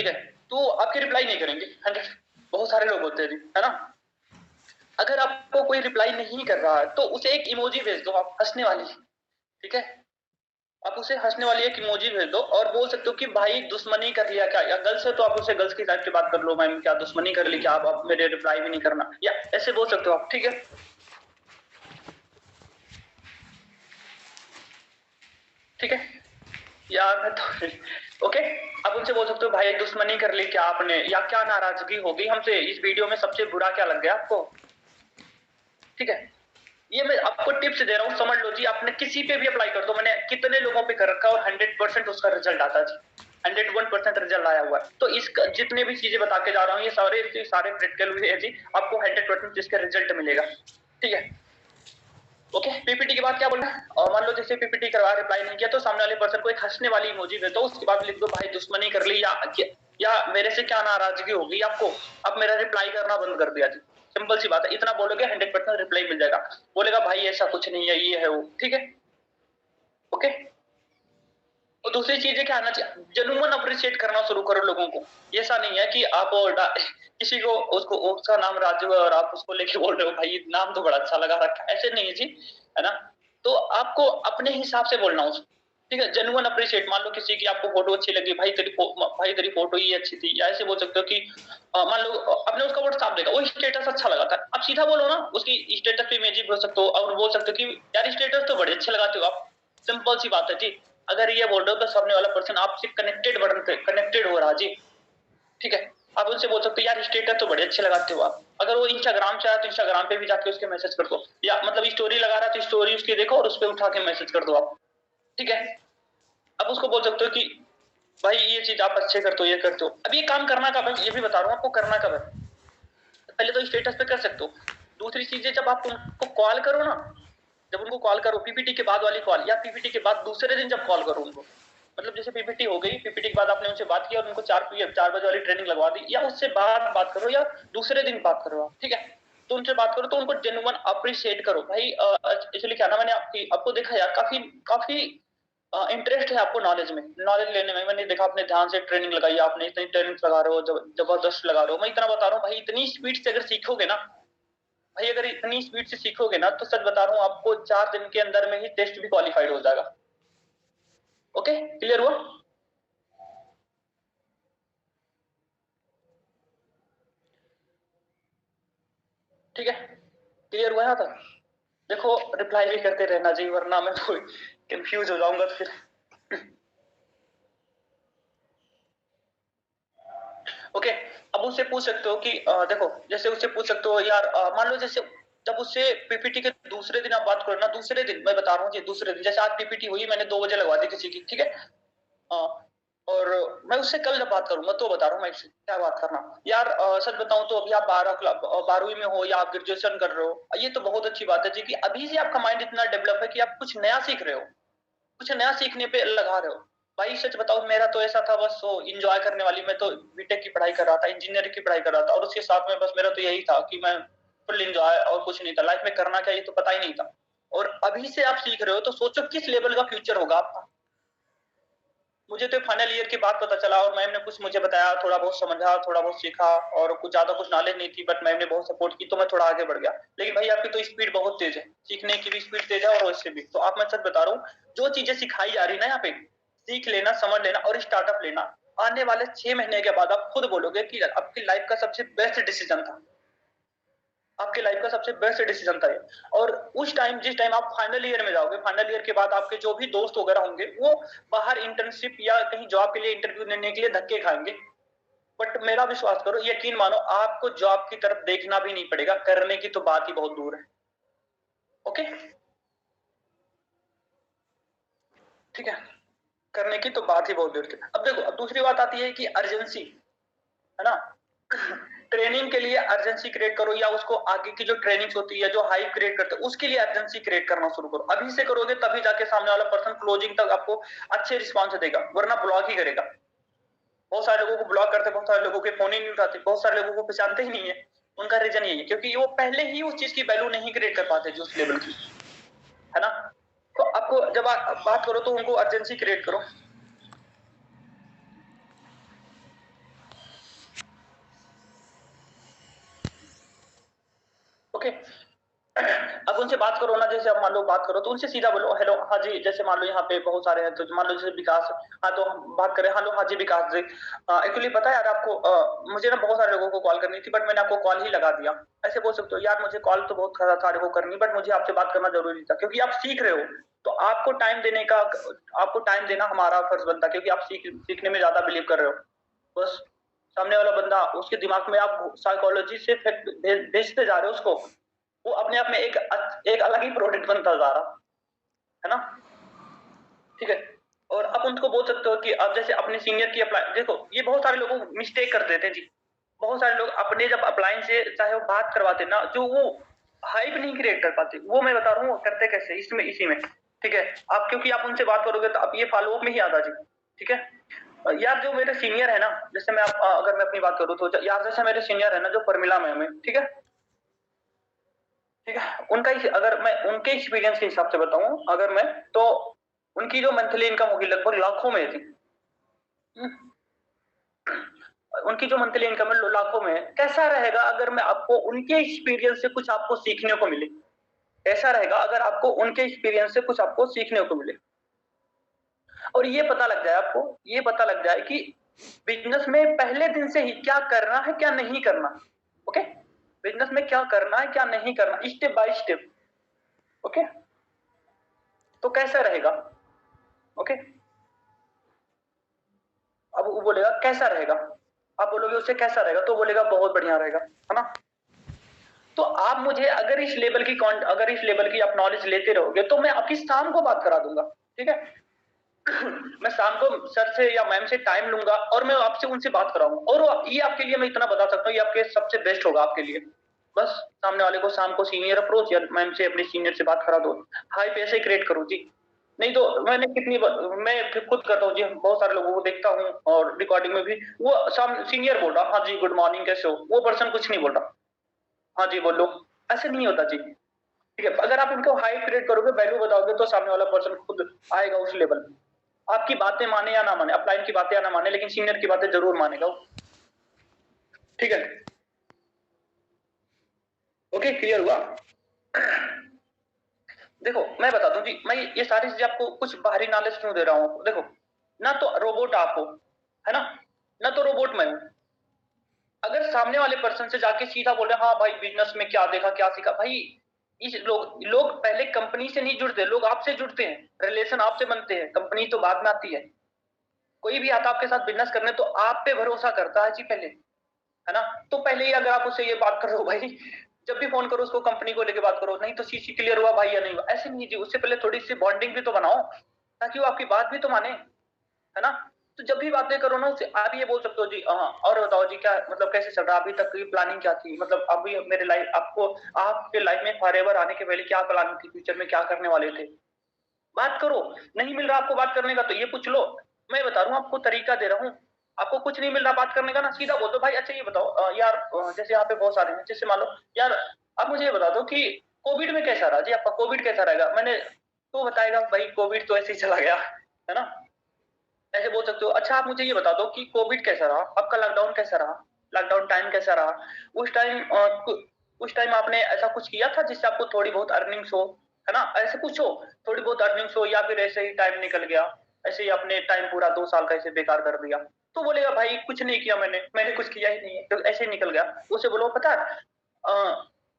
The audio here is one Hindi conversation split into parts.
ठीक है, तो आपके रिप्लाई नहीं करेंगे 100, बहुत सारे लोग होते हैं, है ना। अगर आपको कोई रिप्लाई नहीं कर रहा है तो उसे एक इमोजी भेज दो आप, हंसने वाली, ठीक है। आप उसे हंसने वाली एक इमोजी भेज दो और बोल सकते हो कि भाई दुश्मनी कर लिया क्या, या गर्ल्स है तो आप उसे गर्ल्स की टाइप की बात कर लो, मैम क्या दुश्मनी कर ली क्या, आप मेरे रिप्लाई भी नहीं करना, या ऐसे बोल सकते हो आप, ठीक है। ठीक है यार मैं तो ओके, आप उनसे बोल सकते हो भाई दुश्मनी कर ली क्या आपने, या क्या नाराजगी होगी हमसे, इस वीडियो में सबसे बुरा क्या लग गया आपको, ठीक है। ये मैं आपको टिप्स दे रहा हूँ, समझ लो जी, आपने किसी पे भी अप्लाई कर दो, मैंने कितने लोगों पे कर रखा है और 100% उसका रिजल्ट आता जी, 101% रिजल्ट आया हुआ है। तो इसका जितने भी चीजें बता के जा रहा हूँ ये सारे प्रैक्टिकल हुए हैं जी, आपको 100% इसका रिजल्ट मिलेगा, ठीक है। ओके, पीपीटी के बाद क्या बोलना है, और मान लो जैसे पीपीटी करवा रिप्लाई नहीं किया तो सामने वाले पर्सन को एक हंसने वाली इमोजी भेज दो, उसके बाद लिख दो भाई दुश्मनी कर ली, या मेरे से क्या नाराजगी होगी आपको, अब मेरा रिप्लाई करना बंद कर दिया जी, सिंपल सी बात है, इतना बोलोगे 100% रिप्लाई मिल जाएगा। बोलेगा भाई ऐसा कुछ नहीं है, ये है वो, ठीक है। ओके, तो दूसरी चीज है क्या आना चाहिए, जेन्युइन अप्रिशिएट करना शुरू करो लोगों को। ऐसा नहीं है कि आप किसी को उसको उसका नाम राजू है और आप उसको लेके बोल रहे हो भाई नाम तो बड़ा अच्छा लगा रखा है, ऐसे नहीं है जी, है ना। तो आपको अपने हिसाब से बोलना उसको, ठीक है। जेन्युइन अप्रिशिएट, मान लो किसी की आपको फोटो अच्छी लगी, भाई तेरी फोटो ये अच्छी थी, या ऐसे बोल सकते हो कि मान लो आपने उसका व्हाट्सएप देखा, वो स्टेटस अच्छा लगा था, आप सीधा बोलो ना उसकी स्टेटस पे इमेज बोल सकते हो, और बोल सकते हो कि यार स्टेटस तो बड़े अच्छे लगाते हो आप, सिंपल सी बात है जी। अगर ये बोल रहे हो तो सामने वाला पर्सन आपसे कनेक्टेड हो रहा जी, ठीक है। आप उनसे बोल सकते हो यार स्टेटस तो बड़े अच्छे लगाते हो आप। अगर वो इंस्टाग्राम से आया तो इंस्टाग्राम पे भी जाके उसके मैसेज कर दो, या मतलब स्टोरी लगा रहा तो स्टोरी उसकी देखो और उस पर उठा के मैसेज कर दो आप, ठीक है। अब उसको बोल सकते हो कि भाई ये चीज आप अच्छे करते हो, ये करते हो। अब ये काम करना कब है ये भी बता रहा हूँ आपको, करना कब है। पहले तो स्टेटस पे कर सकते हो, दूसरी चीज है जब आप उनको कॉल करो ना, जब उनको कॉल करो पीपीटी के बाद वाली कॉल, या पीपीटी के बाद दूसरे दिन जब कॉल करो उनको, मतलब जैसे पीपीटी हो गई, पीपीटी के बाद आपने उनसे बात किया और उनको 4 बजे वाली ट्रेनिंग लगवा दी, या उससे बाद बात करो या दूसरे दिन बात करो आप, ठीक है। तो उनसे बात करो तो उनको जेन्युइन अप्रिशिएट करो भाई, एक्चुअली क्या ना मैंने आपको देखा यार काफी काफी इंटरेस्ट है आपको नॉलेज में, नॉलेज लेने में, मैंने देखा आपने ध्यान से ट्रेनिंग लगाई, आपने इतनी ट्रेनिंग लगा रहे हो, जबरदस्त लगा रहे हो। मैं इतना बता रहा हूँ भाई, इतनी स्पीड से अगर सीखोगे ना भाई, अगर इतनी स्पीड से सीखोगे ना तो सच बता रहा हूँ आपको 4 दिन के अंदर में ही टेस्ट भी क्वालिफाइड हो जाएगा। ओके, क्लियर हुआ। ठीक है, क्लियर हुआ यहाँ तक। देखो रिप्लाई भी करते रहना चाहिए वरना मैं कंफ्यूज हो जाऊंगा फिर। ओके, अब उससे पूछ सकते हो कि देखो जैसे उससे पूछ सकते हो यार, मान लो जैसे जब उससे पीपीटी के दूसरे दिन आप बात करो ना, दूसरे दिन मैं बता रहा हूँ जी, दूसरे दिन जैसे आज पीपीटी हुई, मैंने 2 बजे लगवा दी किसी की, ठीक है। और मैं उससे कल जब बात करूंगा तो बता रहा हूँ मैं क्या बात करना यार, सच बताऊं तो अभी आप 12वीं में हो या आप ग्रेजुएशन कर रहे हो, ये तो बहुत अच्छी बात है जी कि अभी से आपका माइंड इतना डेवलप है कि आप कुछ नया सीख रहे हो, कुछ नया सीखने पे लगा रहे हो। भाई सच बताओ मेरा तो ऐसा था, बस वो इंजॉय करने वाली, मैं तो बीटेक की पढ़ाई कर रहा था, इंजीनियरिंग की पढ़ाई कर रहा था, और उसके साथ में बस मेरा तो यही था कि मैं फुल इंजॉय, और कुछ नहीं था लाइफ में, करना क्या ये तो पता ही नहीं था। और अभी से आप सीख रहे हो तो सोचो किस लेवल का फ्यूचर होगा आपका। मुझे तो फाइनल ईयर के बाद पता चला, और मैम ने कुछ मुझे बताया, थोड़ा बहुत समझा, थोड़ा बहुत सीखा, और कुछ ज्यादा कुछ नॉलेज नहीं थी बट मैम ने बहुत सपोर्ट की तो मैं थोड़ा आगे बढ़ गया। लेकिन भाई आपकी तो स्पीड बहुत तेज है, सीखने की भी स्पीड तेज है और वैसे भी तो आप, मैं सच बता रहा हूँ जो चीजें सिखाई जा रही ना यहाँ पे, सीख लेना, समझ लेना और स्टार्टअप लेना। आने वाले 6 महीने के बाद आप खुद बोलोगे कि आपकी लाइफ का सबसे बेस्ट डिसीजन था, आपके लाइफ का सबसे बेस्ट डिसीजन था ये। और उस टाइम जिस टाइम आप फाइनल ईयर में जाओगे, फाइनल ईयर के बाद आपके जो भी दोस्त वगैरह होंगे वो बाहर इंटर्नशिप या कहीं जॉब के लिए इंटरव्यू देने के लिए धक्के खाएंगे, बट मेरा विश्वास करो, यकीन मानो, आपको जॉब की तरफ देखना भी नहीं पड़ेगा, करने की तो बात ही बहुत दूर है। ओके, ठीक है, करने की तो बात ही बहुत दूर है। अब देखो, अब दूसरी बात आती है कि अर्जेंसी, है ना। ट्रेनिंग के लिए अर्जेंसी क्रिएट करो, या उसको आगे की जो ट्रेनिंग होती है जो हाइप क्रिएट करते हैं उसके लिए अर्जेंसी क्रिएट करना शुरू करो। अभी से करोगे तभी जाके सामने वाला पर्सन क्लोजिंग तक आपको अच्छे रिस्पॉन्स देगा, वरना ब्लॉक ही करेगा। बहुत सारे लोगों को ब्लॉक करते, बहुत सारे लोगों के फोन ही नहीं उठाते, बहुत सारे लोगों को पहचानते ही नहीं है। उनका रीजन यही है क्योंकि वो पहले ही उस चीज की वैल्यू नहीं क्रिएट कर पाते जो उस लेवल की, है ना। तो आपको जब बात करो तो उनको अर्जेंसी क्रिएट करो। ओके। अब उनसे बात करो ना, जैसे अब मान लो बात करो तो उनसे सीधा बोलो हेलो हाँ जी, जैसे मान लो यहाँ पे बहुत सारे हैं, तो मान लो जैसे विकास, हाँ तो हम बात करें, हेलो हाँ जी विकास जी, एक्चुअली पता है यार आपको, मुझे ना बहुत सारे लोगों को कॉल करनी थी, बट मैंने आपको कॉल ही लगा दिया। ऐसे बोल सकते हो यार मुझे कॉल तो बहुत सारे को करनी, बट मुझे आपसे बात करना जरूरी था, क्योंकि आप सीख रहे हो, तो आपको टाइम देने का, आपको टाइम देना हमारा फर्ज बनता है, क्योंकि आप सीखने में ज्यादा बिलीव कर रहे हो। बस सामने वाला बंदा, उसके दिमाग में आप साइकोलॉजी से भेजते जा रहे हो उसको, वो अपने आप में एक अलग ही प्रोडक्ट बनता जा रहा है ना। ठीक है। और आप उनको बोल सकते हो कि आप जैसे अपने सीनियर की अप्लाई, देखो ये बहुत सारे लोग मिस्टेक कर देते हैं जी। बहुत सारे लोग अपने जब अप्लाइन से चाहे वो बात करवाते ना, जो वो हाइप नहीं क्रिएट कर पाते, वो मैं बता रहा हूँ करते कैसे, इसमें इसी में। ठीक है। आप क्योंकि आप उनसे बात करोगे तो आप ये फॉलो अप में ही आता जी। ठीक है यार, जो मेरे सीनियर है ना, जैसे मैं अगर मैं अपनी बात करूँ तो यार, जैसे मेरे सीनियर है ना जो परमिला मैम है, ठीक है, ठीक है, उनका अगर मैं उनके एक्सपीरियंस के हिसाब से बताऊं अगर मैं, तो उनकी जो मंथली इनकम होगी लगभग लाखों में थी। उनकी जो मंथली इनकम है लाखों में है। कैसा रहेगा अगर मैं आपको उनके एक्सपीरियंस से कुछ आपको सीखने को मिले, ऐसा रहेगा अगर आपको उनके एक्सपीरियंस से कुछ आपको सीखने को मिले, और ये पता लग जाए आपको, ये पता लग जाए कि बिजनेस में पहले दिन से ही क्या करना है क्या नहीं करना। ओके, बिजनेस में क्या करना है क्या नहीं करना, स्टेप बाय स्टेप। ओके, तो कैसा रहेगा। ओके, अब वो बोलेगा कैसा रहेगा, आप बोलोगे उससे कैसा रहेगा, तो बोलेगा बहुत बढ़िया रहेगा, है ना। तो आप मुझे अगर इस लेवल की आप नॉलेज लेते रहोगे तो मैं आपकी शाम को बात करा दूंगा। ठीक है। मैं शाम को सर से या मैम से टाइम लूंगा और मैं आपसे उनसे बात कराऊंगा, और ये आपके लिए मैं इतना बता सकता हूँ, ये आपके सबसे बेस्ट होगा आपके लिए। बस सामने वाले को शाम को सीनियर अप्रोच या मैम से अपने सीनियर से बात करा दो, हाई पैसे क्रिएट करो जी। नहीं तो मैंने मैं खुद करता हूँ जी, बहुत सारे लोगों को देखता हूँ और रिकॉर्डिंग में भी, वो सीनियर बोल रहा हाँ जी गुड मॉर्निंग कैसे हो, वो पर्सन कुछ नहीं बोल रहा, हाँ जी बोलो, ऐसे नहीं होता जी। ठीक है, अगर आप इनको हाई क्रिएट करोगे, वैल्यू बताओगे, तो सामने वाला पर्सन खुद आएगा उस लेवल। आपकी बातें माने या ना माने, अपलाइन की बातें या ना माने, लेकिन सीनियर की बातें जरूर मानेगा वो। ठीक है। ओके, क्लियर हुआ। देखो मैं बता दूं जी, मैं ये सारी चीजें आपको कुछ बाहरी नॉलेज क्यों दे रहा हूं, देखो ना तो रोबोट आपको, है ना, ना तो रोबोट मैं हूं। अगर सामने वाले पर्सन से जाके सीधा बोले हाँ भाई बिजनेस में क्या देखा क्या सीखा, भाई इस लोग पहले कंपनी से नहीं जुड़ते, लोग आपसे जुड़ते हैं, रिलेशन आपसे बनते हैं, कंपनी तो बाद में आती है। कोई भी आता आपके साथ बिजनेस करने तो आप पे भरोसा करता है जी पहले, है ना। तो पहले ही अगर आप उससे ये बात कर रहे हो भाई, जब भी फोन करो उसको कंपनी को लेके बात करो, नहीं तो सीसी क्लियर हुआ भाई या नहीं हुआ, ऐसे नहीं जी, उससे पहले थोड़ी सी बॉन्डिंग भी तो बनाओ, ताकि वो आपकी बात भी तो माने, है ना। तो जब भी बातें करो ना उससे, आप ये बोल सकते हो जी हाँ और बताओ जी क्या मतलब कैसे चल रहा है अभी तक की प्लानिंग क्या थी, मतलब अभी मेरे लाइफ आपको, आपके लाइफ में फॉरएवर आने के पहले क्या प्लानिंग थी, फ्यूचर में क्या करने वाले थे, बात करो। नहीं मिल रहा आपको बात करने का तो ये पूछ लो, मैं बता रहा हूँ आपको, तरीका दे रहा हूँ। आपको कुछ नहीं मिल रहा बात करने का ना, सीधा बोल दो भाई अच्छा ये बताओ यार, जैसे यहाँ पे बहुत सारे हैं, जैसे मान लो यार, आप मुझे ये बता दो कि कोविड में कैसा रहा जी आपका, कोविड कैसा रहेगा, मैंने तो बताएगा भाई कोविड तो ऐसे ही चला गया, है ना, ऐसे बोल सकते हो। अच्छा आप मुझे ये बता दो कि कोविड कैसा रहा आपका, लॉकडाउन कैसा रहा, लॉकडाउन टाइम कैसा रहा, उस टाइम उस टाइम आपने ऐसा कुछ किया था जिससे आपको थोड़ी बहुत अर्निंग्स हो, है ना, ऐसे कुछ हो, थोड़ी बहुत अर्निंग्स हो, या फिर ऐसे ही टाइम निकल गया, ऐसे ही आपने टाइम पूरा 2 साल का ऐसे बेकार कर दिया, तो बोलेगा भाई कुछ नहीं किया मैंने कुछ किया ही नहीं है, तो ऐसे ही निकल गया। उसे बोलो पता है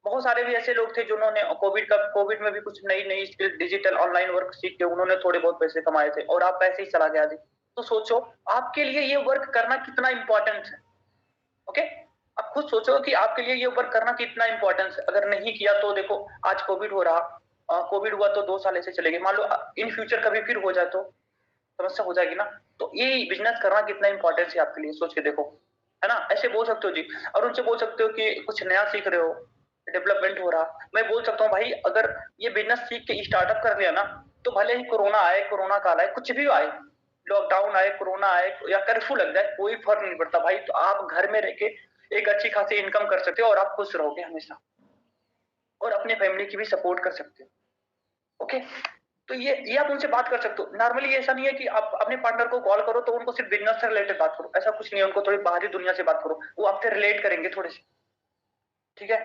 बहुत सारे भी ऐसे लोग थे जिन्होंने कोविड में भी कुछ नई नई स्किल, डिजिटल ऑनलाइन वर्क सीख के उन्होंने थोड़े बहुत पैसे कमाए थे, और आप पैसे ही चला गया जी। तो सोचो आपके लिए ये वर्क करना कितना इंपॉर्टेंट है। ओके, आप खुद सोचो कि आपके लिए ये वर्क करना कितना इंपॉर्टेंट है, अगर नहीं किया तो देखो आज कोविड हो रहा, कोविड हुआ तो 2 साल ऐसे चले गए, मान लो इन फ्यूचर कभी फिर हो जाए तो समस्या हो जाएगी ना। तो ये बिजनेस करना कितना इंपॉर्टेंट है आपके लिए, सोच के देखो, है ना, ऐसे बोल सकते हो जी। और उनसे बोल सकते हो कि कुछ नया सीख रहे हो, डेवलपमेंट हो रहा, मैं बोल सकता हूँ भाई अगर ये बिजनेस सीख के स्टार्टअप कर लिया ना, तो भले ही कोरोना आए, कोरोना काल आए, कुछ भी आए, लॉकडाउन आए, कोरोना आए या कर्फ्यू लग जाए, कोई फर्क नहीं पड़ता भाई, तो आप घर में रह के एक अच्छी खासी इनकम कर सकते हो और आप खुश रहोगे हमेशा, और अपने फैमिली की भी सपोर्ट कर सकते हो। ओके, तो ये आप उनसे बात कर सकते हो। नॉर्मली ऐसा नहीं है कि आप अपने पार्टनर को कॉल करो तो उनको सिर्फ बिजनेस से रिलेटेड बात करो, ऐसा कुछ नहीं है, उनको थोड़ी बाहरी दुनिया से बात करो, वो आपसे रिलेट करेंगे थोड़े से। ठीक है,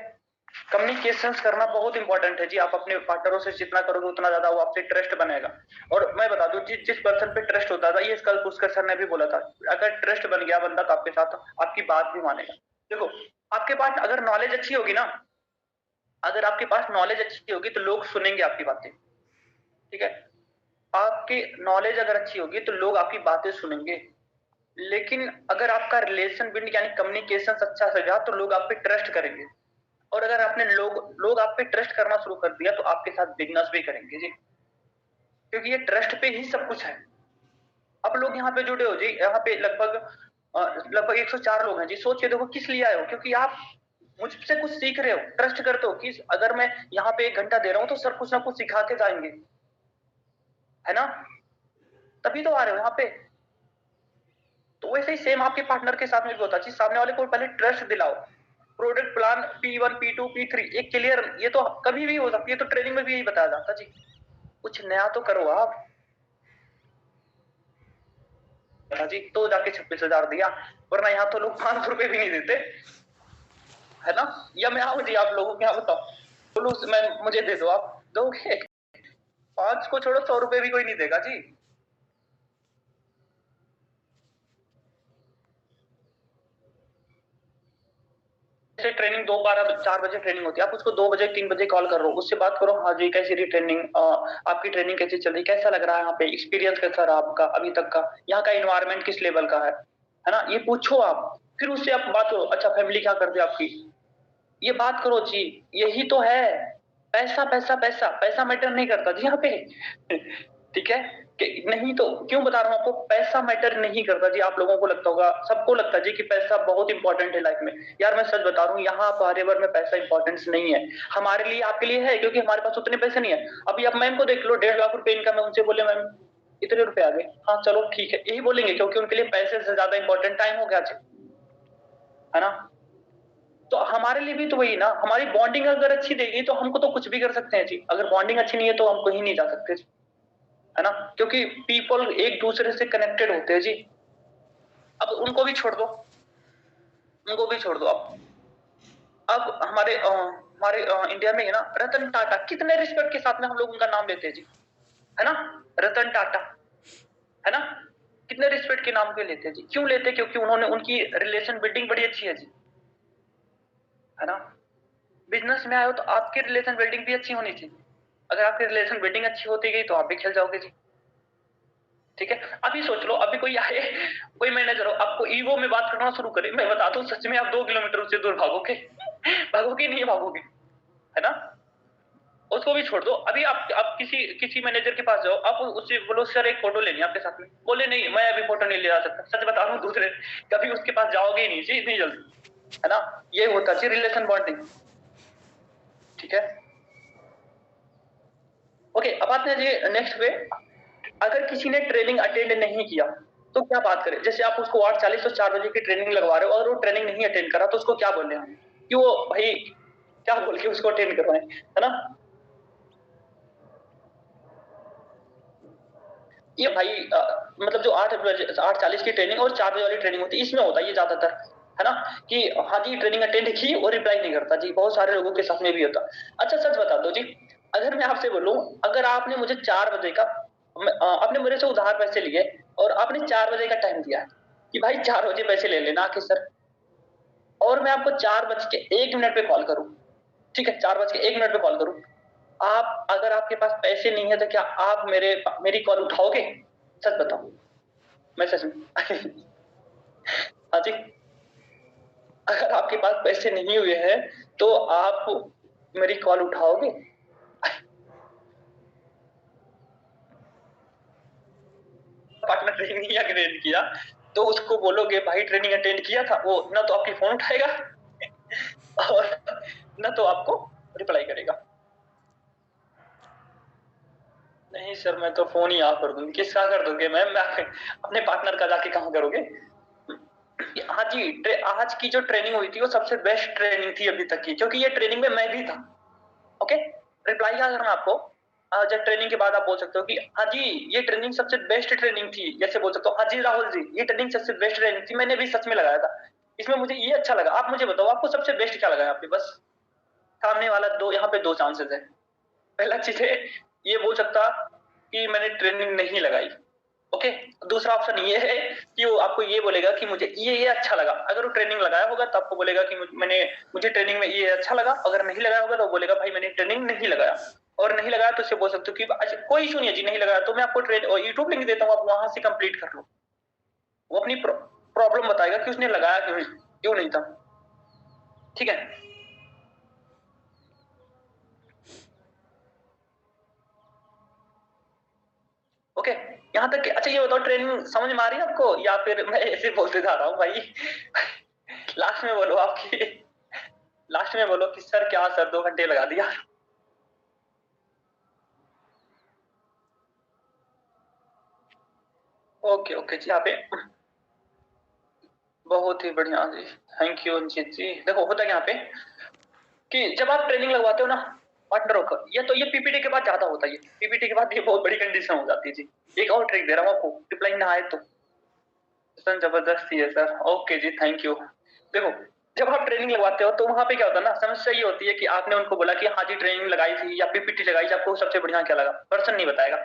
कम्युनिकेशन करना बहुत इंपॉर्टेंट है जी। आप अपने पार्टनरों से जितना करोगे उतना ज्यादा वो आपसे ट्रस्ट बनेगा। और मैं बता दूं जिस पर्सन पे ट्रस्ट होता था, ये कल पुष्कर सर ने भी बोला था, अगर ट्रस्ट बन गया बंदा तो आपके साथ आपकी बात भी मानेगा। देखो, आपके पास अगर नॉलेज अच्छी होगी ना, अगर आपके पास नॉलेज अच्छी होगी तो लोग सुनेंगे आपकी बातें, ठीक है। आपकी नॉलेज अगर अच्छी होगी तो लोग आपकी बातें सुनेंगे। लेकिन अगर आपका रिलेशन बिल्ड यानी कम्युनिकेशन अच्छा से गया तो लोग आप पे ट्रस्ट करेंगे। और अगर आपने लोग आप पे ट्रस्ट करना शुरू कर दिया तो आपके साथ बिजनेस भी करेंगे जी, क्योंकि ये ट्रस्ट पे ही सब कुछ है। अब लोग यहाँ पे जुड़े हो जी, यहाँ पे लगभग 104 लोग हैं जी। सोच के देखो किस लिए आए हो, क्योंकि आप मुझसे कुछ सीख रहे हो, ट्रस्ट करते हो कि अगर मैं यहाँ पे 1 घंटा दे रहा हूँ तो सर कुछ ना कुछ सिखा के जाएंगे, है ना, तभी तो आ रहे हो यहाँ पे। तो वैसे ही सेम आपके पार्टनर के साथ में भी होता है, सामने वाले को पहले ट्रस्ट दिलाओ। Product plan P1 P2 P3 एक क्लियर, ये तो कभी भी हो सकती है, तो ट्रेनिंग में भी यही बताया जाता जी। कुछ नया तो करो आप जी। तो जाके 26,000 दिया, वरना यहाँ तो लोग 500 रुपए भी नहीं देते, है ना। या मैं आऊं जी आप लोगों के यहाँ, बताओ बोलो मैं मुझे दे दो, आप दोगे? 5 को छोड़ो 100 रुपए भी कोई नहीं देगा जी। जैसे ट्रेनिंग 4 बजे ट्रेनिंग होती है, आप उसको 2 बजे 3 बजे कॉल कर रहे हो, उससे बात करो, हाँ जी कैसी रही ट्रेनिंग, आपकी ट्रेनिंग कैसी चल रही, कैसा लग रहा है यहाँ पे, एक्सपीरियंस कैसा रहा आपका अभी तक का, यहाँ का इन्वायरमेंट किस लेवल का है ना, ये पूछो आप। फिर उससे आप बात करो, अच्छा फैमिली क्या करती है आपकी, ये बात करो जी। यही तो है। पैसा पैसा पैसा पैसा मैटर नहीं करता जी यहाँ पे। ठीक है कि नहीं, तो क्यों बता रहा हूँ आपको, पैसा मैटर नहीं करता जी। आप लोगों को लगता होगा, सबको लगता है जी कि पैसा बहुत इंपॉर्टेंट है लाइफ में। यार मैं सच बता रहा हूँ, यहाँ फॉरएवर में पैसा इंपॉर्टेंस नहीं है। हमारे लिए, आपके लिए है, क्योंकि हमारे पास उतने पैसे नहीं है। अभी आप मैम को देख लो, 1.5 लाख रुपए इनकम है, उनसे बोले मैम इतने रुपए आ गए, हाँ चलो ठीक है, यही बोलेंगे, क्योंकि उनके लिए पैसे से ज्यादा इंपॉर्टेंट टाइम हो गया, है ना। तो हमारे लिए भी तो वही ना, हमारी बॉन्डिंग अगर अच्छी देगी तो हमको तो कुछ भी कर सकते हैं जी। अगर बॉन्डिंग अच्छी नहीं है तो हम कहीं नहीं जा सकते, है ना, क्योंकि पीपल एक दूसरे से कनेक्टेड होते हैं जी। अब उनको भी छोड़ दो, उनको भी छोड़ दो अब हमारे इंडिया में है ना, रतन टाटा, कितने रिस्पेक्ट के साथ में हम लोग उनका नाम लेते हैं जी, है ना, रतन टाटा, है ना, कितने रिस्पेक्ट के नाम पे लेते हैं जी। क्यों लेते हैं? क्योंकि उन्होंने, उनकी रिलेशन बिल्डिंग बड़ी अच्छी है जी, है ना। बिजनेस में आए हो तो आपकी रिलेशन बिल्डिंग भी अच्छी होनी चाहिए। अगर आपकी रिलेशन बिल्डिंग अच्छी होती गई तो आप भी खेल जाओगे जी, ठीक है। अभी सोच लो, अभी कोई आए, कोई मैनेजर हो, आपको ईगो में बात करना शुरू करे, मैं बताता हूँ सच में आप 2 किलोमीटर उससे दूर भागोगे। भागोगे नहीं भागोगे, है ना। उसको भी छोड़ दो। अभी आप किसी किसी मैनेजर के पास जाओ, आप उससे बोलो सर एक फोटो लेनी है आपके साथ में, बोले नहीं मैं अभी फोटो नहीं ले जा सकता, सच बता रहा हूँ, दूसरे कभी उसके पास जाओगे ही नहीं जी इतनी जल्दी, है ना। ये होता है रिलेशन बॉन्डिंग, ठीक है। ओके, अब आते हैं जी नेक्स्ट पे। अगर किसी ने ट्रेनिंग अटेंड नहीं किया तो क्या बात करें? जैसे आप उसको 8:40 और 4 बजे की ट्रेनिंग लगवा रहे हो और वो ट्रेनिंग नहीं अटेंड करा, तो उसको क्या बोले हम कि वो भाई क्या बोल के उसको अटेंड करवाएं, है ना। ये भाई मतलब जो 8:40 की ट्रेनिंग और 4 बजे वाली ट्रेनिंग होती है, इसमें होता है ये ज्यादातर, है ना, कि हाँ जी ट्रेनिंग अटेंड की और रिप्लाई नहीं करता जी। बहुत सारे लोगों के साथ में भी होता। अच्छा सच बता दो जी, अगर मैं आपसे बोलूं, अगर आपने मुझे 4 बजे का, आपने मेरे से उधार पैसे लिए और आपने 4 बजे का टाइम दिया कि भाई 4 बजे पैसे ले लेना आके सर, और मैं आपको 4:01 पे कॉल करूं, ठीक है, 4:01 पे कॉल करूं, आप अगर आपके पास पैसे नहीं है तो क्या आप मेरी कॉल उठाओगे? सच बताओ, मैं सच में। हाँ जी, अगर आपके पास पैसे नहीं हुए हैं तो आप मेरी कॉल उठाओगे? पार्टनर ट्रेनिंग अटेंड किया तो उसको बोलोगे भाई ट्रेनिंग अटेंड किया था, वो ना तो आपकी फोन उठाएगा और ना तो आपको रिप्लाई करेगा। नहीं सर मैं तो फोन ही ऑफ कर दूंगी। किसका कर दोगे मैम? अपने पार्टनर का जाके कहाँ करोगे? हाँ जी, आज की जो ट्रेनिंग हुई थी वो सबसे बेस्ट ट्रेनिंग थी अभी तक की, क्योंकि ये ट्रेनिंग में मैं भी था। ओके, रिप्लाई क्या करना आपको, जब ट्रेनिंग के बाद आप बोल सकते हो कि हाँ जी ये ट्रेनिंग सबसे बेस्ट ट्रेनिंग थी, जैसे बोल सकते हो हाँ जी राहुल जी ये ट्रेनिंग सबसे बेस्ट ट्रेनिंग थी, मैंने भी सच में लगाया था, इसमें मुझे ये अच्छा लगा। आप मुझे बताओ आपको सबसे बेस्ट क्या लगा यहाँ पे, बस सामने वाला यहाँ पे 2 चांसेस है। पहला चीज है ये बोल सकता कि मैंने ट्रेनिंग नहीं लगाई, ओके। दूसरा ऑप्शन ये है कि वो आपको ये बोलेगा कि मुझे ये अच्छा लगा। अगर वो ट्रेनिंग लगाया होगा तो आपको बोलेगा कि मुझे ट्रेनिंग में ये अच्छा लगा। अगर नहीं लगाया होगा तो बोलेगा भाई मैंने ट्रेनिंग नहीं लगाया। और नहीं लगाया तो उससे बोल सकते हो कि अच्छा कोई इशू नहीं है जी, नहीं लगाया तो मैं आपको यूट्यूब लिंक देता हूँ, आप वहां से कंप्लीट कर लो। वो अपनी प्रॉब्लम बताएगा कि उसने लगाया क्यों नहीं था, ठीक है। ओके, यहाँ तक अच्छा ये बताओ ट्रेनिंग समझ में आ रही है आपको या फिर मैं ऐसे बोलते जा रहा हूँ भाई? लास्ट में बोलो आपकी, लास्ट में बोलो कि सर क्या सर 2 घंटे लगा दिया। ओके ओके जी, यहाँ पे बहुत ही बढ़िया जी, थैंक यू अंजित जी। देखो होता है यहाँ पे कि जब आप ट्रेनिंग लगवाते हो ना पार्टनरों को, ये पीपीटी के बाद ज्यादा होता है। ये पीपीटी के बाद ये बहुत बड़ी कंडीशन हो जाती है जी। एक और ट्रिक दे रहा हूँ आपको, रिप्लाई ना आए तो सर जबरदस्ती है सर। ओके जी, थैंक यू। देखो जब आप ट्रेनिंग लगवाते हो तो वहां पे क्या होता है ना, समस्या ये होती है कि आपने उनको बोला कि हाँ जी ट्रेनिंग लगाई थी या पीपीटी लगाई थी, आपको सबसे बढ़िया क्या लगा, पर्सन नहीं बताएगा,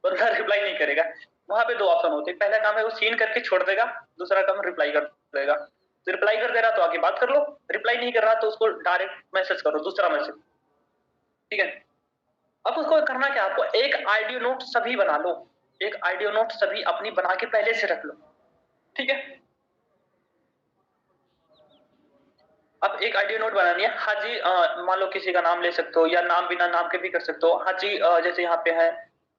बंदा रिप्लाई नहीं करेगा। वहां पे 2 ऑप्शन होते हैं, पहला काम है वो सीन करके छोड़ देगा, दूसरा काम रिप्लाई कर देगा। तो रिप्लाई कर दे रहा तो आगे बात कर लो, रिप्लाई नहीं कर रहा तो उसको डायरेक्ट मैसेज करो, दूसरा मैसेज, ठीक है। अब उसको करना क्या, आपको एक ऑडियो नोट सभी बना लो, एक ऑडियो नोट सभी अपनी बना के पहले से रख लो, ठीक है। अब एक ऑडियो नोट बनानी है, हाँ जी मान लो किसी का नाम ले सकते हो या नाम बिना नाम के भी कर सकते हो। हाँ जी जैसे यहाँ पे है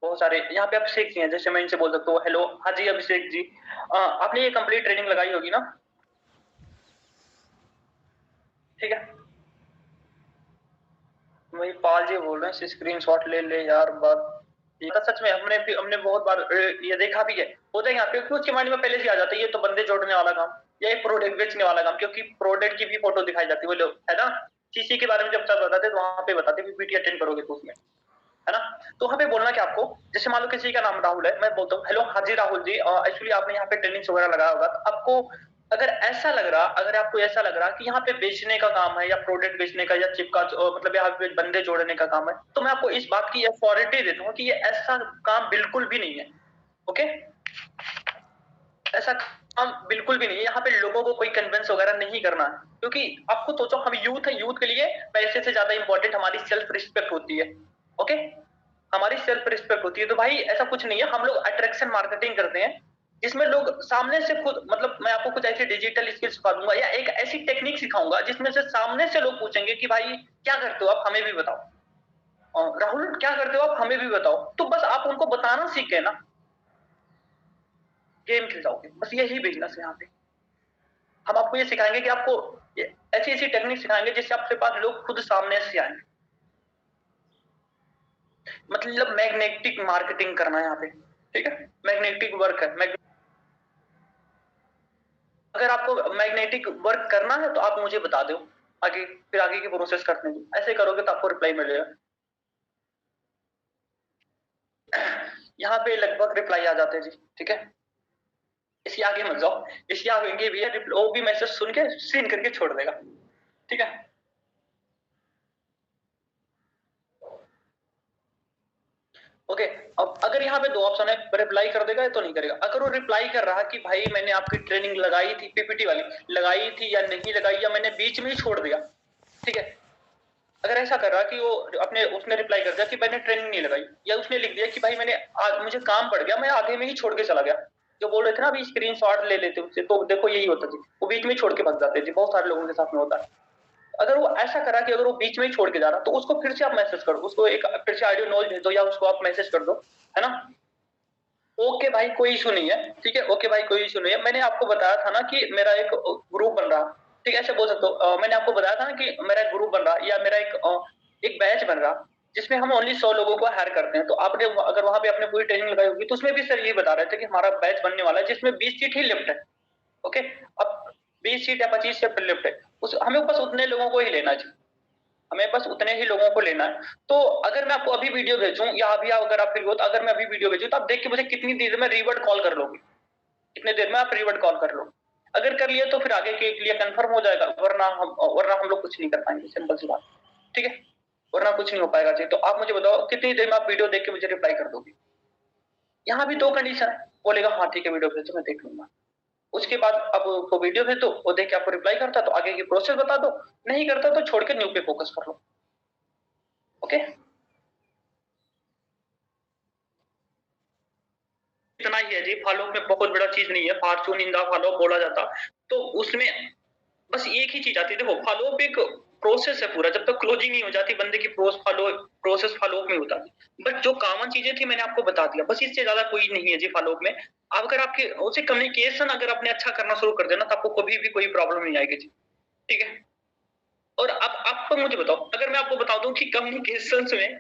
बहुत सारे, यहाँ पे अभिषेक जी हैं, जैसे मैं इनसे बोल सकता हूँ हेलो हाँ जी अभिषेक जी, आपने ये कंप्लीट ट्रेनिंग लगाई होगी ना, ठीक है। वही पाल जी बोल रहे हैं, स्क्रीनशॉट ले ले यार बात। ये तो सच में हमने बहुत बार ये देखा भी है, होता है यहाँ पे कि उसके माइंड में पहले से आ जाता है ये तो बंदे जोड़ने वाला काम या एक प्रोडक्ट बेचने वाला काम, क्योंकि प्रोडक्ट की भी फोटो दिखाई जाती है, वो लोग है ना सीसी के बारे में जब सब बताते तो वहां पे बताते पीपीटी अटेंड करोगे तो उसमें, है ना। तो वहां पे बोलना क्या आपको, जैसे मान लो किसी का नाम राहुल है, मैं बोलता हूँ हेलो हाजी राहुल जी, एक्चुअली आपने यहाँ पे ट्रेनिंग वगैरह लगाया होगा, तो आपको अगर आपको ऐसा लग रहा कि यहाँ पे बेचने का काम है या प्रोडक्ट बेचने का या चिपका मतलब यहाँ पे बंदे जोड़ने का काम है, तो मैं आपको इस बात की अथॉरिटी देता हूँ कि ये ऐसा काम बिल्कुल भी नहीं है, ओके। ऐसा काम बिल्कुल भी नहीं है, यहाँ पे लोगों को कोई कन्विंस वगैरह नहीं करना है, क्योंकि आपको सोचो हम यूथ है, यूथ के लिए पैसे से ज्यादा इंपॉर्टेंट हमारी सेल्फ रिस्पेक्ट होती है, ओके। हमारी सेल्फ रिस्पेक्ट होती है, तो भाई ऐसा कुछ नहीं है, हम लोग अट्रैक्शन मार्केटिंग करते हैं जिसमें लोग सामने से खुद, मतलब मैं आपको कुछ ऐसी डिजिटल स्किल सिखा दूंगा या एक ऐसी टेक्निक सिखाऊंगा जिसमें से सामने से लोग पूछेंगे कि भाई क्या करते हो आप, हमें भी बताओ, राहुल क्या करते हो आप, हमें भी बताओ। तो बस आप उनको बताना सीख गए ना, गेम खेल जाओगे, बस यही बिजनेस है यहाँ पे। हम आपको ये सिखाएंगे कि आपको ऐसी ऐसी टेक्निक सिखाएंगे जिससे आपके पास लोग खुद सामने से आएंगे, मतलब मैग्नेटिक मार्केटिंग करना है यहाँ पे, ठीक है। मैग्नेटिक वर्क है, अगर आपको मैग्नेटिक वर्क करना है तो आप मुझे बता दो, आगे फिर आगे की प्रोसेस करने दो, ऐसे करोगे तो आपको रिप्लाई मिलेगा। यहाँ पे लगभग रिप्लाई आ जाते हैं जी, ठीक है। इसके आगे मत जाओ, इसके आगे भी है, वो भी मैसेज सुन के सीन करके छोड़ देगा, ठीक है। ओके, अब अगर यहाँ पे 2 ऑप्शन है, रिप्लाई कर देगा तो नहीं करेगा। अगर वो रिप्लाई कर रहा कि भाई मैंने आपकी ट्रेनिंग लगाई थी, पीपीटी वाली लगाई थी या नहीं लगाई, या मैंने बीच में ही छोड़ दिया, ठीक है। अगर ऐसा कर रहा कि वो उसने रिप्लाई कर दिया कि मैंने ट्रेनिंग नहीं लगाई, या उसने लिख दिया कि भाई मुझे काम पड़ गया, मैं आधे में ही छोड़ के चला गया, जो बोल रहे थे ना अभी स्क्रीनशॉट ले लेते उससे, तो देखो यही होता जी, वो बीच में ही छोड़ के भाग जाते जी, बहुत सारे लोगों के साथ में होता है। अगर वो ऐसा करा कि अगर वो बीच में ही छोड़ के जा रहा तो उसको फिर से आप मैसेज करो, उसको एक फिर से ऑडियो नोट भेज दो या उसको आप मैसेज कर दो, है ना। ओके भाई कोई इशू नहीं है, ठीक है, ओके भाई कोई इशू नहीं है। मैंने आपको बताया था ना कि मेरा एक ग्रुप बन रहा, ठीक है, ऐसे बोल सकते हो। मैंने आपको बताया था ना कि मेरा एक ग्रुप बन रहा या मेरा एक बैच बन रहा जिसमें हम ओनली 100 लोगों को हायर करते हैं। तो आपने अगर वहां पे आपने पूरी ट्रेनिंग लगाई होगी तो उसमें भी सर ये बता रहे थे कि हमारा बैच बनने वाला है जिसमें 20 सीट ही लेफ्ट है, ओके। अब 20 सीट या 25 सीट लेफ्ट है, हमें बस उतने लोगों को ही लेना चाहिए, हमें बस उतने ही लोगों को लेना है। तो अगर मैं आपको अभी वीडियो भेजूं या अभी अगर आप फ्री हो तो अगर मैं अभी वीडियो भेजूं तो आप देख के मुझे कितनी देर में रीवर्ड कॉल कर लोगे, कितने देर में आप रीवर्ड कॉल कर लो। अगर कर लिए तो फिर आगे के लिए कंफर्म हो जाएगा, वरना हम लोग कुछ नहीं कर पाएंगे, सिंपल सी बात। ठीक है, वरना कुछ नहीं हो पाएगा जी। तो आप मुझे बताओ कितनी देर में आप वीडियो देख के मुझे रिप्लाई कर दोगे। यहाँ भी दो कंडीशन है, बोलेगा हाँ ठीक है वीडियो भेज दो मैं देख लूंगा, उसके बाद आप उसको वीडियो भेज दो, वो देख के आपको रिप्लाई करता तो आगे की प्रोसेस बता दो, नहीं करता तो छोड़ के न्यू पे फोकस कर लो। ओके, इतना ही है जी। फॉलो में बहुत बड़ा चीज नहीं है, फॉर्चून इन द फॉलो बोला जाता तो उसमें बस एक ही चीज आती है। देखो फॉलो अप एक प्रोसेस है पूरा, जब तक क्लोजिंग नहीं हो जाती बंदे की प्रोसेस फॉलो अप में होता है। बट जो कॉमन चीजें थी मैंने आपको बता दिया, बस इससे ज्यादा कोई नहीं है जी फॉलो अप में। आप अगर आपके उसे कम्युनिकेशन अगर आपने अच्छा करना शुरू कर देना तो आपको कभी भी कोई प्रॉब्लम नहीं आएगी जी। ठीक है, और अब आप मुझे बताओ, अगर मैं आपको बता दूं कि कम्युनिकेशन में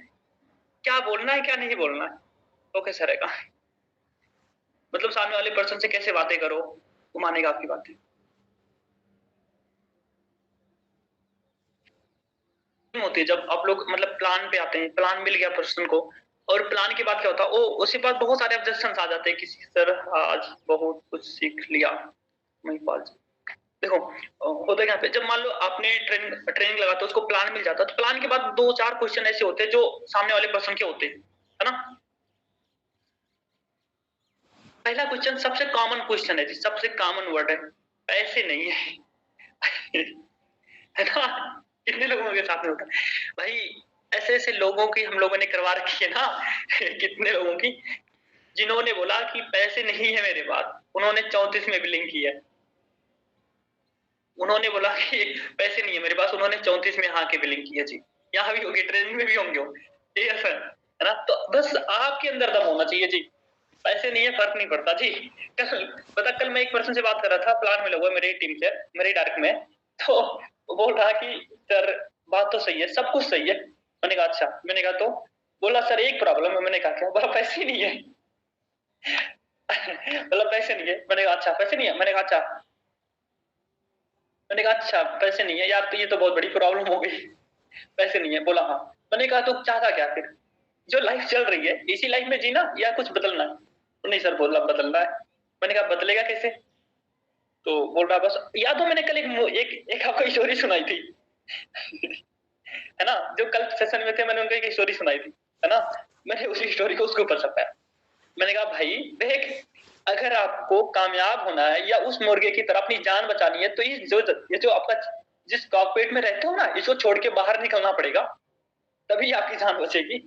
क्या बोलना है क्या नहीं बोलना है, तो कैसा रहेगा? मतलब सामने वाले पर्सन से कैसे बातें करो, वो मानेगा आपकी बातें? होती है जब आप लोग मतलब प्लान पे आते हैं, प्लान मिल गया पर्सन को, और प्लान के बाद क्या होता है, वो उसके बाद बहुत सारे ऑब्जेक्शंस आ जाते हैं कि सर आज बहुत कुछ सीख लिया महिपाल जी। देखो होता क्या पे, जब मान लो आपने ट्रेनिंग लगा तो उसको प्लान मिल जाता, तो प्लान के बाद दो चार क्वेश्चन ऐसे होते हैं जो सामने वाले पर्सन के होते हैं, है ना। पहला क्वेश्चन सबसे कॉमन क्वेश्चन है जी, सबसे कॉमन वर्ड है, पैसे नहीं है है ना। कितने लोगों के साथ में होता है भाई, ऐसे ऐसे लोगों की हम लोगों ने करवा रखी है ना कितने लोगों की, जिन्होंने बोला कि पैसे नहीं है मेरे पास, उन्होंने 34 में बिलिंग की है। उन्होंने बोला कि पैसे नहीं है मेरे पास, उन्होंने 34 में हाँ की बिलिंग की है जी। यहाँ भी होगी, ट्रेनिंग में भी होंगे, ठीक है सर, है ना। तो बस आपके अंदर दम होना चाहिए जी, पैसे नहीं है फर्क नहीं पड़ता जी। कल पता, कल मैं एक पर्सन से बात कर रहा था, प्लान में लगा मेरी टीम से, मेरे डायरेक्ट में, तो वो बोल रहा कि सर बात तो सही है, सब कुछ सही है। मैंने कहा अच्छा, मैंने कहा तो, बोला सर एक प्रॉब्लम है। मैंने कहा क्या? बोला पैसे नहीं है बोला पैसे नहीं है। मैंने कहा अच्छा पैसे नहीं है। मैंने कहा अच्छा, मैंने कहा अच्छा पैसे नहीं है यार, तो ये तो बहुत बड़ी प्रॉब्लम हो गई, पैसे नहीं है। बोला हाँ। मैंने कहा तो चाहता क्या फिर, जो लाइफ चल रही है इसी लाइफ में जीना या कुछ बदलना है? तो नहीं सर, बोला बदलना है। मैंने कहा बदलेगा कैसे? तो बोल रहा बस, याद हो मैंने कल एक आपको स्टोरी सुनाई थी है ना, जो कल सेशन में थे मैंने उनको एक स्टोरी सुनाई थी, है ना। मैंने उसी स्टोरी को उसके ऊपर छपाया। मैंने कहा भाई देख, अगर आपको कामयाब होना है या उस मुर्गे की तरह अपनी जान बचानी है, तो ये जो आपका जिस कॉकपिट में रहते हो ना, इसको छोड़ के बाहर निकलना पड़ेगा, तभी आपकी जान बचेगी।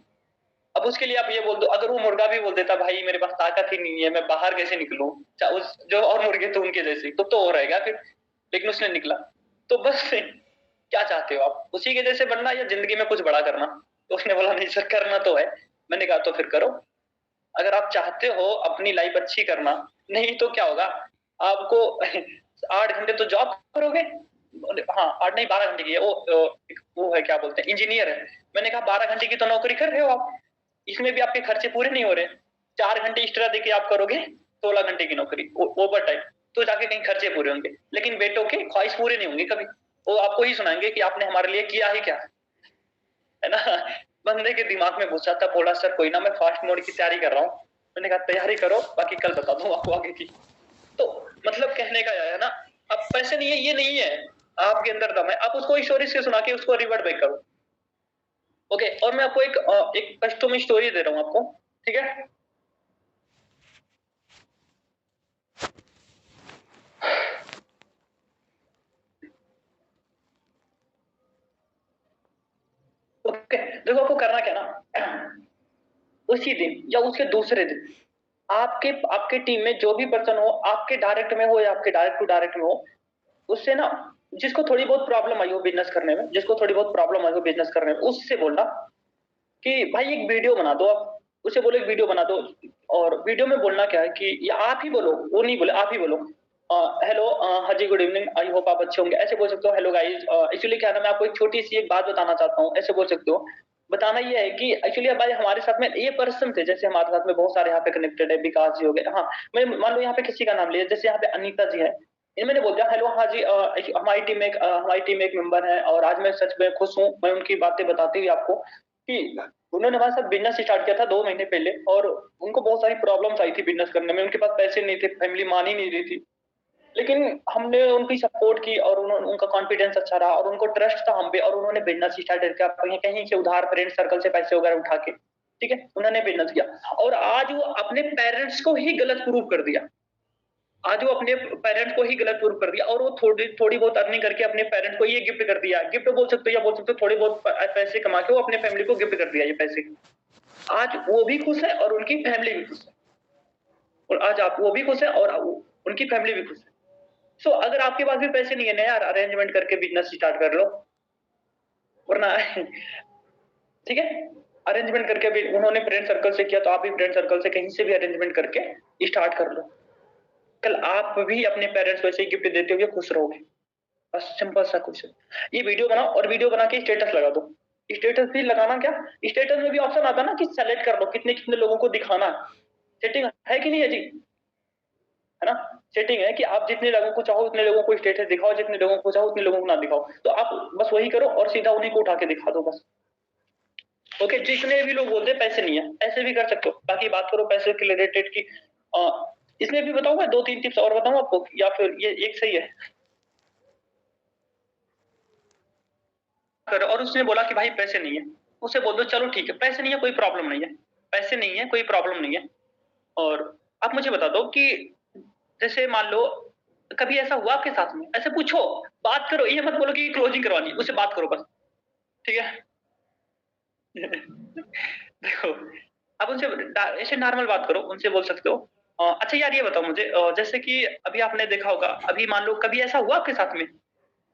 अब उसके लिए आप ये बोल दो, अगर वो मुर्गा भी बोल देता भाई मेरे पास ताकत ही नहीं है, मैं बाहर कैसे निकलूं, उस जो और मुर्गे तो उनके जैसे, तो वो रहेगा फिर। लेकिन उसने निकला। तो बस क्या चाहते हो आप, उसी के जैसे बनना या जिंदगी में कुछ बड़ा करना? तो उसने बोला नहीं सर करना तो है। मैंने कहा तो फिर करो, अगर आप चाहते हो अपनी लाइफ अच्छी करना, नहीं तो क्या होगा आपको 8 घंटे तो जॉब करोगे, हाँ 8 नहीं 12 घंटे की है वो है क्या बोलते हैं, इंजीनियर है। मैंने कहा 12 घंटे की तो नौकरी कर रहे हो आप, इसमें भी आपके खर्चे पूरे नहीं हो रहे। 4 घंटे एक्स्ट्रा देके आप करोगे 16 घंटे की नौकरी ओवर टाइम, तो जाके कहीं खर्चे पूरे होंगे, लेकिन बेटों के ख्वाहिश पूरे नहीं होंगे कभी। वो आपको ही सुनाएंगे कि आपने हमारे लिए किया ही क्या, है ना। बंदे के दिमाग में घुसा था, बोला सर कोई ना, मैं फास्ट मोड की तैयारी कर रहा हूँ। मैंने कहा तैयारी करो, बाकी कल बता दूं आपको आगे की। तो मतलब कहने का है ना, अब पैसे नहीं है ये नहीं है, आपके अंदर दम है, आप उसको स्टोरी से सुना के उसको रिवर्ट बैक करो। ओके, और मैं आपको एक कस्टम स्टोरी दे रहा हूँ आपको, ठीक है। ओके, देखो आपको करना क्या ना, उसी दिन या उसके दूसरे दिन आपके आपके टीम में जो भी पर्सन हो, आपके डायरेक्ट में हो या आपके डायरेक्ट टू डायरेक्ट में हो, उससे ना, जिसको थोड़ी बहुत प्रॉब्लम आई हो बिजनेस करने में, जिसको थोड़ी बहुत प्रॉब्लम आई हो बिजनेस करने में, उससे बोलना कि भाई एक वीडियो बना दो आप। उसे बोलो एक वीडियो बना दो, और वीडियो में बोलना क्या है कि या आप ही बोलो, वो नहीं बोले, आप ही बोलो हेलो हाँ जी गुड इवनिंग, आई होप आप अच्छे होंगे, ऐसे बोल सकते हो। हेलो गाइस, एक्चुअली क्या है ना, मैं आपको एक छोटी सी एक बात बताना चाहता हूँ, ऐसे बोल सकते हो। बताना ये है कि एक्चुअली भाई हमारे साथ में ये पर्सन थे, जैसे हमारे साथ में बहुत सारे यहाँ पे कनेक्टेड है, विकास जी हो गए, हाँ मैं मान लो यहाँ पे किसी का नाम लिया, जैसे यहाँ पे अनीता जी है, इनमें ने बोल दिया हेलो हाँ जी, हमारी टीम में एक मेंबर है, और आज मैं सच में खुश हूँ, मैं उनकी बातें बताती हुई आपको कि उन्होंने हमारे साथ बिजनेस स्टार्ट किया था 2 महीने पहले, और उनको बहुत सारी प्रॉब्लम्स आई थी बिजनेस करने में, उनके पास पैसे नहीं थे, फैमिली मान ही नहीं रही थी। लेकिन हमने उनकी सपोर्ट की और उनका कॉन्फिडेंस अच्छा रहा और उनको ट्रस्ट था हम पे और उन्होंने बिजनेस स्टार्ट किया कहीं से उधार फ्रेंड सर्कल से पैसे वगैरह उठा के, ठीक है, उन्होंने बिजनेस किया और आज वो अपने पेरेंट्स को ही गलत प्रूव कर दिया। आज वो अपने पेरेंट्स को ही गलत प्रूव कर दिया और वो थोड़ी थोड़ी बहुत अर्निंग करके अपने पेरेंट्स को ये गिफ्ट कर दिया। गिफ्ट बोल सकते हो या बोल सकते हो थोड़ी बहुत पैसे कमा के वो अपने फैमिली को गिफ्ट कर दिया ये पैसे। आज वो भी खुश है और उनकी फैमिली भी खुश है और आज आप वो भी खुश है और उनकी फैमिली भी खुश है। सो अगर आपके पास भी पैसे नहीं है ना यार, अरेंजमेंट करके बिजनेस स्टार्ट कर लो, वरना ठीक है, अरेंजमेंट करके भी उन्होंने फ्रेंड सर्कल से किया तो आप भी फ्रेंड सर्कल से कहीं से भी अरेंजमेंट करके स्टार्ट कर लो। कल आप भी अपने पेरेंट्स को ऐसे ही गिफ्ट देते हुए खुश रहोगे। बस सिंपल सा कुछ। ये वीडियो बनाओ और वीडियो बना के स्टेटस लगा दो। स्टेटस भी लगाना क्या, स्टेटस में भी ऑप्शन आता ना कि सेलेक्ट कर लो कितने कितने लोगों को दिखाना। सेटिंग है कि नहीं है जी, है ना? सेटिंग है कि आप जितने लोगों को चाहो उतने लोगों को स्टेटस दिखाओ, जितने लोगों को चाहो उतने लोगों को ना दिखाओ। तो आप बस वही करो और सीधा उन्हीं को उठा के दिखा दो बस। ओके, जितने भी लोग बोलते हैं पैसे नहीं है, ऐसे भी कर सकते हो। बाकी बात करो पैसे के रिलेटेड की, इसमें भी बताऊंगा 2-3 टिप्स और बताऊं आपको या फिर ये एक सही है? और उसने बोला कि भाई पैसे नहीं है, उसे बोल दो चलो ठीक है पैसे नहीं है कोई प्रॉब्लम नहीं है, पैसे नहीं है कोई प्रॉब्लम नहीं है। और आप मुझे बता दो कि जैसे मान लो कभी ऐसा हुआ आपके साथ में, ऐसे पूछो, बात करो, ये मत बोलो कि क्लोजिंग करवानी, उससे बात करो बस, ठीक है? देखो, आप उनसे ऐसे नॉर्मल बात करो, उनसे बोल सकते हो अच्छा यार ये बताओ मुझे जैसे कि अभी आपने देखा होगा, अभी मान लो कभी ऐसा हुआ आपके साथ में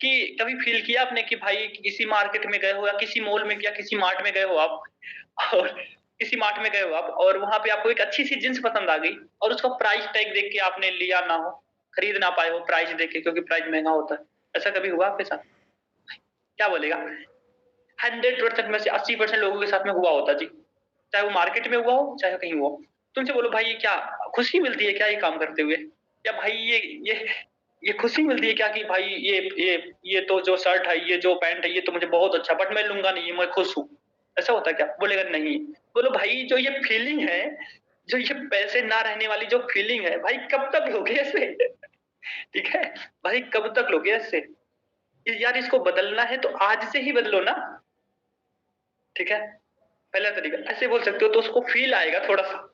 कि कभी फील किया आपने कि भाई किसी मार्केट में गए हो या किसी मॉल में या किसी मार्ट में गए हो आप और किसी मार्ट में गए हो आप और वहां पे आपको एक अच्छी सी जींस पसंद आ गई और उसका प्राइस टैग देख के आपने लिया ना हो, खरीद ना पाए हो प्राइस देख के, क्योंकि प्राइस महंगा होता है। ऐसा कभी हुआ आपके साथ? क्या बोलेगा? 100% में से 80% लोगों के साथ में हुआ होता जी, चाहे वो मार्केट में हुआ हो चाहे कहीं हुआ हो। तुमसे बोलो भाई ये क्या खुशी मिलती है क्या ये काम करते हुए, या भाई ये खुशी मिलती है क्या कि भाई ये तो जो शर्ट है, ये जो पैंट है, ये तो मुझे बहुत अच्छा, बट मैं लूंगा नहीं, मैं खुश हूँ। ऐसा होता है क्या? बोलेगा नहीं। बोलो भाई जो ये फीलिंग है, जो ये पैसे ना रहने वाली जो फीलिंग है, भाई कब तक लोगे ऐसे? ठीक है भाई, कब तक लोगे ऐसे? यार इसको बदलना है तो आज से ही बदलो ना, ठीक है? पहला तरीका ऐसे बोल सकते हो तो उसको फील आएगा, थोड़ा सा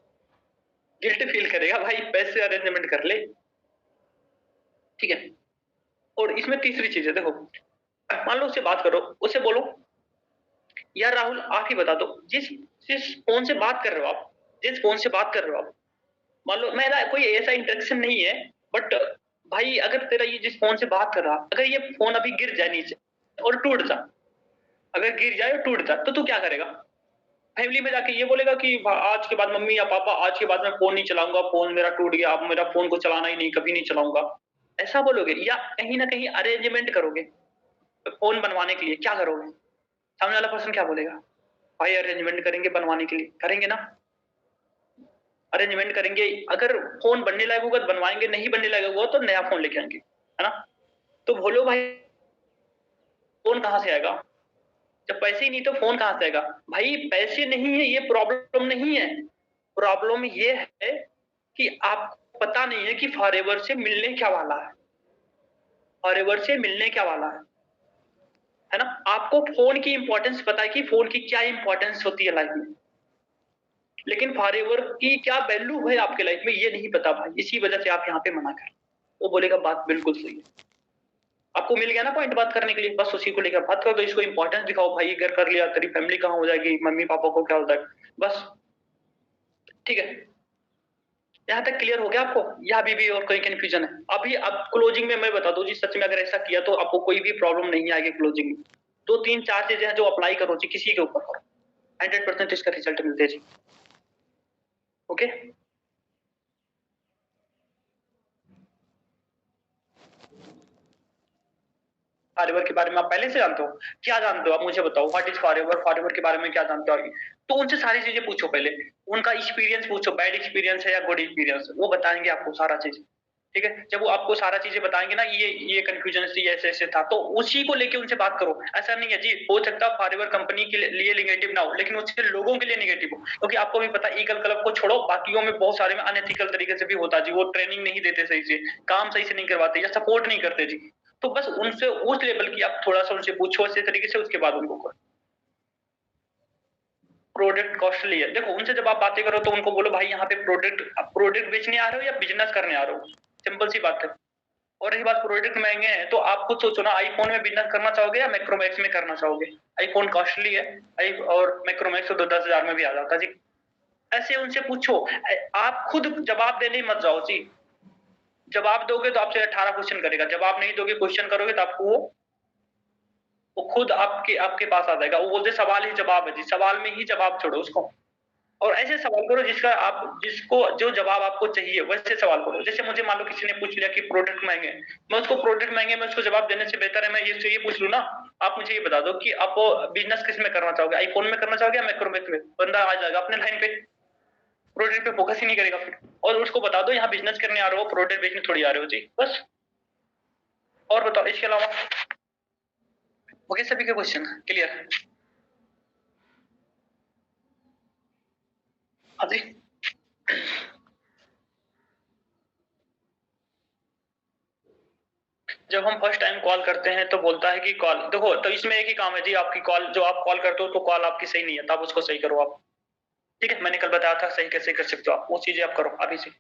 गिल्ट फील करेगा, भाई पैसे अरेंजमेंट कर ले, ठीक है? और इसमें तीसरी चीज है, देखो मान लो उससे बात करो, उससे बोलो यार राहुल आप ही बता दो, जिस जिस फोन से बात कर रहे हो आप, जिस फोन से बात कर रहे हो आप, मान लो मेरा कोई ऐसा इंटरेक्शन नहीं है, बट भाई अगर तेरा ये जिस फोन से बात कर रहा, अगर ये फोन अभी गिर जाए नीचे और टूट जा, अगर गिर जाए और टूट जाए तो तू क्या करेगा? फैमिली में जाके ये बोलेगा कि आज के बाद मम्मी या पापा आज के बाद मैं फोन नहीं चलाऊंगा, फोन मेरा टूट गया, अब मेरा फोन को चलाना ही नहीं, कभी नहीं चलाऊंगा, ऐसा बोलोगे? या कहीं ना कहीं अरेंजमेंट करोगे फोन बनवाने के लिए, क्या करोगे? सामने वाला पर्सन क्या बोलेगा? भाई अरेंजमेंट करेंगे बनवाने के लिए, करेंगे ना? अरेंजमेंट करेंगे, अगर फोन बनने लायक होगा तो बनवाएंगे, नहीं बनने लायक होगा तो नया फोन लेके आएंगे, है ना? तो बोलो भाई फोन कहाँ से आएगा जब पैसे ही नहीं तो फोन कहाँ से आएगा? भाई पैसे नहीं है ये प्रॉब्लम नहीं है, प्रॉब्लम ये है कि आपको पता नहीं है कि फॉरएवर से मिलने क्या वाला है, फॉरएवर से मिलने क्या वाला है ना? आपको फोन की इंपॉर्टेंस पता है कि फोन की क्या इंपॉर्टेंस होती है लाइफ में, लेकिन फॉरएवर की क्या वैल्यू है आपके लाइफ में ये नहीं पता भाई, इसी वजह से आप यहाँ पे मना कर। वो बोलेगा बात बिल्कुल सही है, आपको मिल गया ना पॉइंट बात करने के लिए, बस उसी को लेकर बात करो, तो इसको इंपॉर्टेंस दिखाओ, भाई घर कर लिया, तेरी फैमिली कहाँ हो जाएगी, मम्मी पापा को क्या होता है, बस, ठीक है? यहाँ तक क्लियर हो गया आपको या अभी भी और कोई कंफ्यूजन है? अभी अब क्लोजिंग में मैं बता दूं जी, सच में अगर ऐसा किया तो आपको कोई भी प्रॉब्लम नहीं आएगी क्लोजिंग में। 2-3-4 चीजें हैं जो अप्लाई करो जी, किसी के ऊपर करो, 100% इसका रिजल्ट मिलते जी। ओके, फॉरएवर के बारे में आप पहले से जानते हो? क्या जानते हो आप मुझे बताओ, व्हाट इज फॉरएवर, फॉरएवर के बारे में क्या जानते हो? तो उनसे सारी चीजें पूछो, पहले उनका एक्सपीरियंस पूछो, बैड एक्सपीरियंस है या गुड एक्सपीरियंस, वो बताएंगे आपको सारा चीज। ठीक है, जब वो आपको सारा चीजें बताएंगे ना, ये कंफ्यूजन थी, ऐसे ऐसे था, तो उसी को लेके उनसे बात करो। ऐसा नहीं है जी, हो सकता फॉरएवर कंपनी के लिए नेगेटिव ना हो, लेकिन उसके लोगों के लिए नेगेटिव हो, क्योंकि आपको भी पता ईगल क्लब को छोड़ो, बाकियों में बहुत सारे में अनएथिकल तरीके से भी होता जी, वो ट्रेनिंग नहीं देते सही से, काम सही से नहीं करवाते या सपोर्ट नहीं करते जी। तो बस उनसे उस लेवल की आप थोड़ा सा उनसे पूछो अच्छे तरीके से, उसके बाद उनको करो। प्रोडक्ट कॉस्टली है, देखो उनसे जब आप बातें करो तो उनको बोलो भाई यहाँ पे प्रोडक्ट बेचने आ रहे हो या बिजनेस करने आ रहे हो, सिंपल सी बात है। और रही बात प्रोडक्ट महंगे हैं, तो आप खुद सोचो ना, आईफोन में बिजनेस करना चाहोगे या मैक्रोमैक्स में करना चाहोगे? आईफोन कॉस्टली है और मैक्रोमैक्स तो 10,000 में भी आ जाता जी। ऐसे उनसे पूछो, आप खुद जवाब देने ही मत जाओ जी। जवाब दोगे तो आपसे 18 क्वेश्चन करेगा, जवाब नहीं दोगे क्वेश्चन करोगे तो आपको वो खुद आपके पास आ जाएगा। वो बोलते सवाल ही जवाब है जी, सवाल में ही जवाब छोड़ो उसको। और ऐसे सवाल करो जिसको जो जवाब आपको चाहिए वैसे सवाल करो। जैसे मुझे मान लो किसी ने पूछ लिया कि प्रोडक्ट महंगे हैं, मैं उसको प्रोडक्ट महंगे में उसको जवाब देने से बेहतर है मैं ये पूछ लूं ना, आप मुझे ये बता दो कि आप बिजनेस किस में करना चाहोगे, आईफोन में करना चाहोगे या मैक्रोमैक्स में? बंदा आ जाएगा अपने लाइन पे, प्रोडक्ट पे फोकस ही नहीं करेगा फिर। और उसको बता दो यहाँ बिजनेस करने आ रहे हो, प्रोडक्ट बेचने थोड़ी आ रहे हो जी, बस। और बताओ इसके अलावा, ओके सभी के क्वेश्चन क्लियर? हाँ जी। जब हम फर्स्ट टाइम कॉल करते हैं तो बोलता है कि कॉल देखो, तो इसमें एक ही काम है जी, आपकी कॉल जो आप कॉल करते हो तो कॉल आपकी सही नहीं है, तब उसको सही करो आप। ठीक है, मैंने कल बताया था सही कैसे कर सकते हो आप, वो चीजें आप करो अभी से।